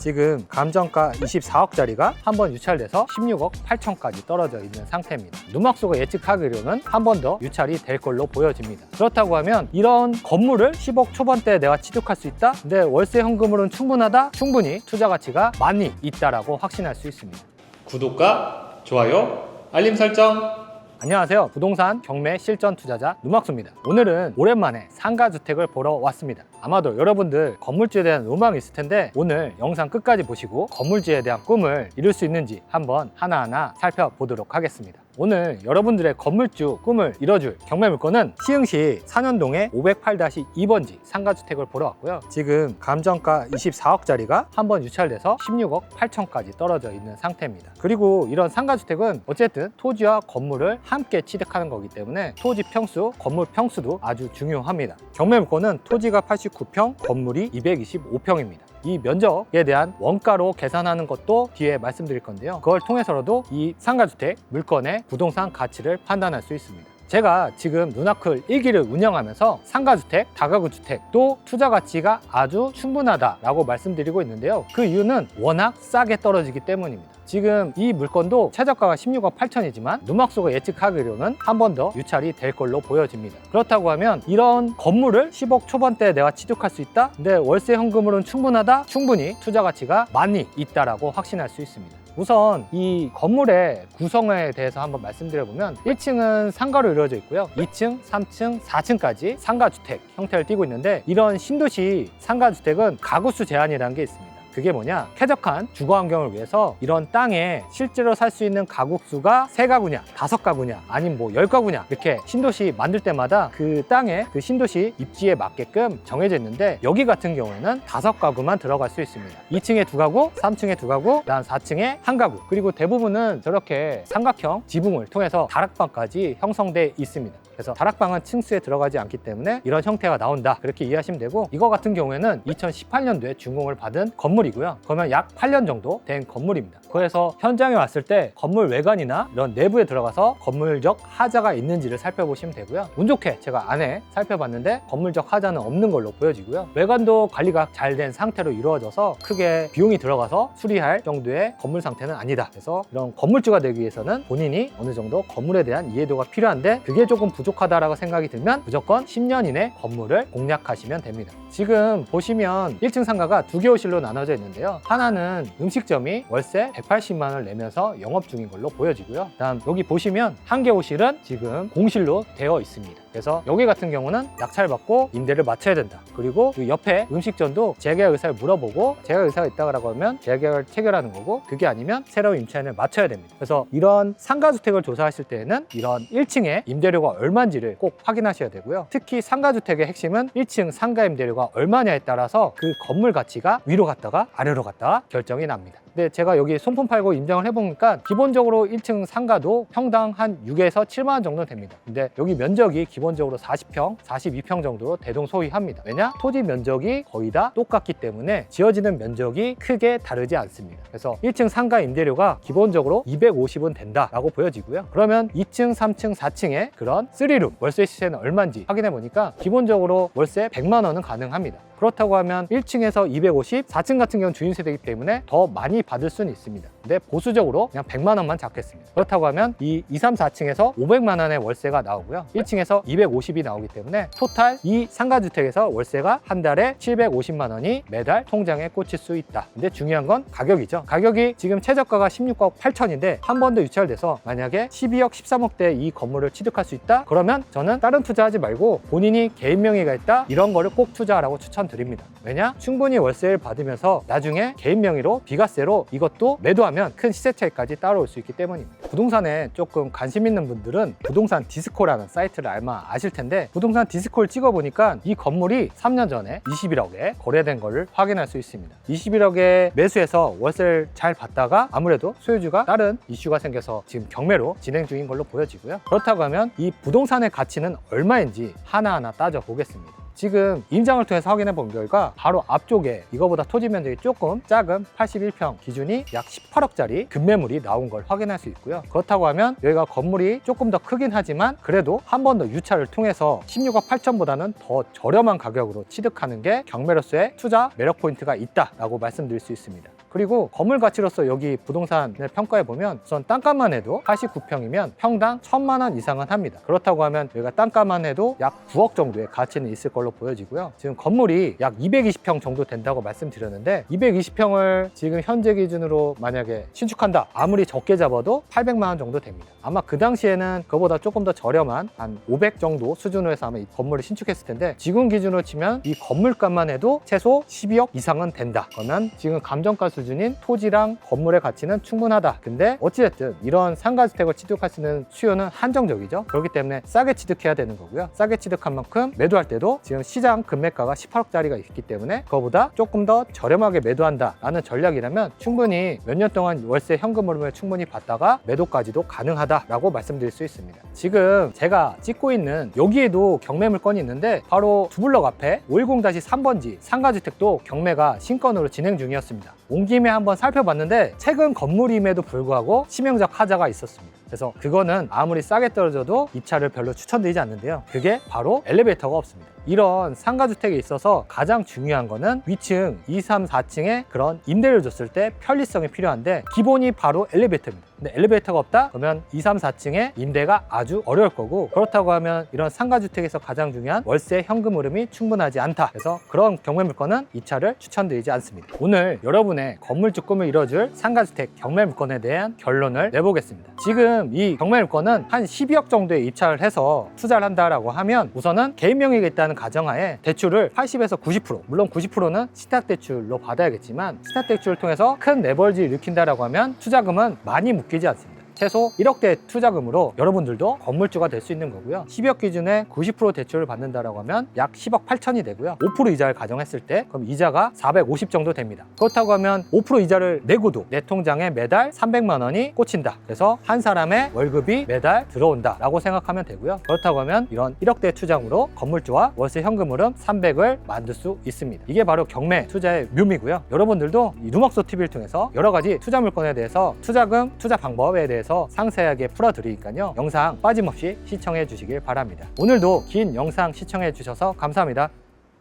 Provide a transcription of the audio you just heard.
지금 감정가 24억짜리가 한번 유찰돼서 16억 8천까지 떨어져 있는 상태입니다. 누막수가 예측하기로는 한 번 더 유찰이 될 걸로 보여집니다. 그렇다고 하면 이런 건물을 10억 초반대에 내가 취득할 수 있다? 근데 월세 현금으로는 충분하다? 충분히 투자 가치가 많이 있다라고 확신할 수 있습니다. 구독과 좋아요, 알림 설정. 안녕하세요. 부동산 경매 실전 투자자 누막수입니다. 오늘은 오랜만에 상가주택을 보러 왔습니다. 아마도 여러분들 건물주에 대한 로망이 있을 텐데 오늘 영상 끝까지 보시고 건물주에 대한 꿈을 이룰 수 있는지 한번 하나하나 살펴보도록 하겠습니다. 오늘 여러분들의 건물주 꿈을 이뤄줄 경매 물건은 시흥시 산현동의 508-2번지 상가주택을 보러 왔고요. 지금 감정가 24억짜리가 한번 유찰돼서 16억 8천까지 떨어져 있는 상태입니다. 그리고 이런 상가주택은 어쨌든 토지와 건물을 함께 취득하는 거기 때문에 토지 평수, 건물 평수도 아주 중요합니다. 경매 물건은 토지가 89평, 건물이 225평입니다. 이 면적에 대한 원가로 계산하는 것도 뒤에 말씀드릴 건데요. 그걸 통해서라도 이 상가주택 물건의 부동산 가치를 판단할 수 있습니다. 제가 지금 누나클 1기를 운영하면서 상가주택, 다가구주택도 투자 가치가 아주 충분하다라고 말씀드리고 있는데요. 그 이유는 워낙 싸게 떨어지기 때문입니다. 지금 이 물건도 최저가가 16억 8천이지만 누막수가 예측하기로는 한 번 더 유찰이 될 걸로 보여집니다. 그렇다고 하면 이런 건물을 10억 초반대에 내가 취득할 수 있다? 근데 월세 현금으로는 충분하다? 충분히 투자 가치가 많이 있다라고 확신할 수 있습니다. 우선 이 건물의 구성에 대해서 한번 말씀드려보면 1층은 상가로 이루어져 있고요. 2층, 3층, 4층까지 상가주택 형태를 띠고 있는데 이런 신도시 상가주택은 가구수 제한이라는 게 있습니다. 그게 뭐냐? 쾌적한 주거 환경을 위해서 이런 땅에 실제로 살 수 있는 가구 수가 3가구냐, 5가구냐, 아니면 뭐 10가구냐 이렇게 신도시 만들 때마다 그 땅에 그 신도시 입지에 맞게끔 정해져 있는데 여기 같은 경우에는 5가구만 들어갈 수 있습니다. 2층에 2가구, 3층에 2가구, 그다음 4층에 1가구. 그리고 대부분은 저렇게 삼각형 지붕을 통해서 다락방까지 형성돼 있습니다. 그래서 다락방은 층수에 들어가지 않기 때문에 이런 형태가 나온다 그렇게 이해하시면 되고, 이거 같은 경우에는 2018년도에 준공을 받은 건물이고요. 그러면 약 8년 정도 된 건물입니다. 그래서 현장에 왔을 때 건물 외관이나 이런 내부에 들어가서 건물적 하자가 있는지를 살펴보시면 되고요. 운 좋게 제가 안에 살펴봤는데 건물적 하자는 없는 걸로 보여지고요. 외관도 관리가 잘 된 상태로 이루어져서 크게 비용이 들어가서 수리할 정도의 건물 상태는 아니다. 그래서 이런 건물주가 되기 위해서는 본인이 어느 정도 건물에 대한 이해도가 필요한데 그게 조금 부족하다라고 생각이 들면 무조건 10년 이내 건물을 공략하시면 됩니다. 지금 보시면 1층 상가가 2개 호실로 나눠져 있는데요. 하나는 음식점이 월세 180만 원을 내면서 영업 중인 걸로 보여지고요. 다음 여기 보시면 1개 호실은 지금 공실로 되어 있습니다. 그래서 여기 같은 경우는 낙찰받고 임대를 맞춰야 된다. 그리고 그 옆에 음식점도 재계약 의사를 물어보고 재계약 의사가 있다고 하면 재계약을 체결하는 거고, 그게 아니면 새로운 임차인을 맞춰야 됩니다. 그래서 이런 상가주택을 조사하실 때에는 이런 1층에 임대료가 얼마인지를 꼭 확인하셔야 되고요. 특히 상가주택의 핵심은 1층 상가 임대료가 얼마냐에 따라서 그 건물 가치가 위로 갔다가 아래로 갔다가 결정이 납니다. 근데 제가 여기 손품 팔고 인정을 해보니까 기본적으로 1층 상가도 평당 한 6에서 7만 원 정도 됩니다. 근데 여기 면적이 기본적으로 40평, 42평 정도로 대동소이합니다. 왜냐? 토지 면적이 거의 다 똑같기 때문에 지어지는 면적이 크게 다르지 않습니다. 그래서 1층 상가 임대료가 기본적으로 250은 된다라고 보여지고요. 그러면 2층, 3층, 4층에 그런 3룸 월세 시세는 얼마인지 확인해 보니까 기본적으로 월세 100만 원은 가능합니다. 그렇다고 하면 1층에서 250, 4층 같은 경우는 주인 세대이기 때문에 더 많이 받을 수는 있습니다. 근데 보수적으로 그냥 100만 원만 잡겠습니다. 그렇다고 하면 이 2, 3, 4층에서 500만 원의 월세가 나오고요. 1층에서 250이 나오기 때문에 토탈 이 상가주택에서 월세가 한 달에 750만 원이 매달 통장에 꽂힐 수 있다. 근데 중요한 건 가격이죠. 가격이 지금 최저가가 16억 8천인데 한 번 더 유찰돼서 만약에 12억 13억대 이 건물을 취득할 수 있다? 그러면 저는 다른 투자하지 말고 본인이 개인 명의가 있다? 이런 거를 꼭 투자하라고 추천드립니다. 왜냐? 충분히 월세를 받으면서 나중에 개인 명의로 비과세로 이것도 매도하면 큰 시세 차익까지 따라올 수 있기 때문입니다. 부동산에 조금 관심 있는 분들은 부동산 디스코라는 사이트를 아마 아실 텐데, 부동산 디스코를 찍어보니까 이 건물이 3년 전에 21억에 거래된 것을 확인할 수 있습니다. 21억에 매수해서 월세를 잘 받다가 아무래도 소유주가 다른 이슈가 생겨서 지금 경매로 진행 중인 걸로 보여지고요. 그렇다고 하면 이 부동산의 가치는 얼마인지 하나하나 따져보겠습니다. 지금 인장을 통해서 확인해 본 결과 바로 앞쪽에 이거보다 토지 면적이 조금 작은 81평 기준이 약 18억짜리 급매물이 나온 걸 확인할 수 있고요. 그렇다고 하면 여기가 건물이 조금 더 크긴 하지만 그래도 한 번 더 유찰을 통해서 16억 8천보다는 더 저렴한 가격으로 취득하는 게 경매로서의 투자 매력 포인트가 있다라고 말씀드릴 수 있습니다. 그리고 건물 가치로서 여기 부동산을 평가해 보면 우선 땅값만 해도 89평이면 평당 1,000만 원 이상은 합니다. 그렇다고 하면 여기가 땅값만 해도 약 9억 정도의 가치는 있을 걸로 보여지고요. 지금 건물이 약 220평 정도 된다고 말씀드렸는데 220평을 지금 현재 기준으로 만약에 신축한다, 아무리 적게 잡아도 800만 원 정도 됩니다. 아마 그 당시에는 그보다 조금 더 저렴한 한 500 정도 수준으로 해서 아마 이 건물을 신축했을 텐데 지금 기준으로 치면 이 건물값만 해도 최소 12억 이상은 된다. 그러면 지금 감정가 수준인 토지랑 건물의 가치는 충분하다. 근데 어찌됐든 이런 상가주택을 취득할 수 있는 수요는 한정적이죠. 그렇기 때문에 싸게 취득해야 되는 거고요. 싸게 취득한 만큼 매도할 때도 지금 시장 금매가가 18억짜리가 있기 때문에 그거보다 조금 더 저렴하게 매도한다라는 전략이라면 충분히 몇 년 동안 월세 현금 흐름을 충분히 받다가 매도까지도 가능하다라고 말씀드릴 수 있습니다. 지금 제가 찍고 있는 여기에도 경매 물건이 있는데 바로 두 블럭 앞에 510-3번지 상가주택도 경매가 신건으로 진행 중이었습니다. 온 김에 한번 살펴봤는데 최근 건물임에도 불구하고 치명적 하자가 있었습니다. 그래서 그거는 아무리 싸게 떨어져도 이 차를 별로 추천드리지 않는데요. 그게 바로 엘리베이터가 없습니다. 이런 상가주택에 있어서 가장 중요한 거는 위층 2, 3, 4층에 그런 임대를 줬을 때 편리성이 필요한데 기본이 바로 엘리베이터입니다. 근데 엘리베이터가 없다? 그러면 2, 3, 4층에 임대가 아주 어려울 거고 그렇다고 하면 이런 상가주택에서 가장 중요한 월세 현금 흐름이 충분하지 않다. 그래서 그런 경매 물건은 이 차를 추천드리지 않습니다. 오늘 여러분의 건물주 꿈을 이뤄줄 상가주택 경매 물건에 대한 결론을 내보겠습니다. 지금 이 경매 물건은 한 12억 정도에 입찰을 해서 투자를 한다라고 하면 우선은 개인 명의가 있다는 가정하에 대출을 80에서 90%, 물론 90%는 신탁대출로 받아야겠지만 신탁대출을 통해서 큰 레버리지를 일으킨다라고 하면 투자금은 많이 묶이지 않습니다. 최소 1억대 투자금으로 여러분들도 건물주가 될 수 있는 거고요. 12억 기준에 90% 대출을 받는다라고 하면 약 10억 8천이 되고요. 5% 이자를 가정했을 때 그럼 이자가 450 정도 됩니다. 그렇다고 하면 5% 이자를 내고도 내 통장에 매달 300만 원이 꽂힌다. 그래서 한 사람의 월급이 매달 들어온다 라고 생각하면 되고요. 그렇다고 하면 이런 1억대 투자금으로 건물주와 월세 현금 흐름 300을 만들 수 있습니다. 이게 바로 경매 투자의 묘미고요. 여러분들도 이 누막소 TV를 통해서 여러 가지 투자 물건에 대해서 투자금, 투자 방법에 대해서 상세하게 풀어드리니까요. 영상 빠짐없이 시청해 주시길 바랍니다. 오늘도 긴 영상 시청해 주셔서 감사합니다.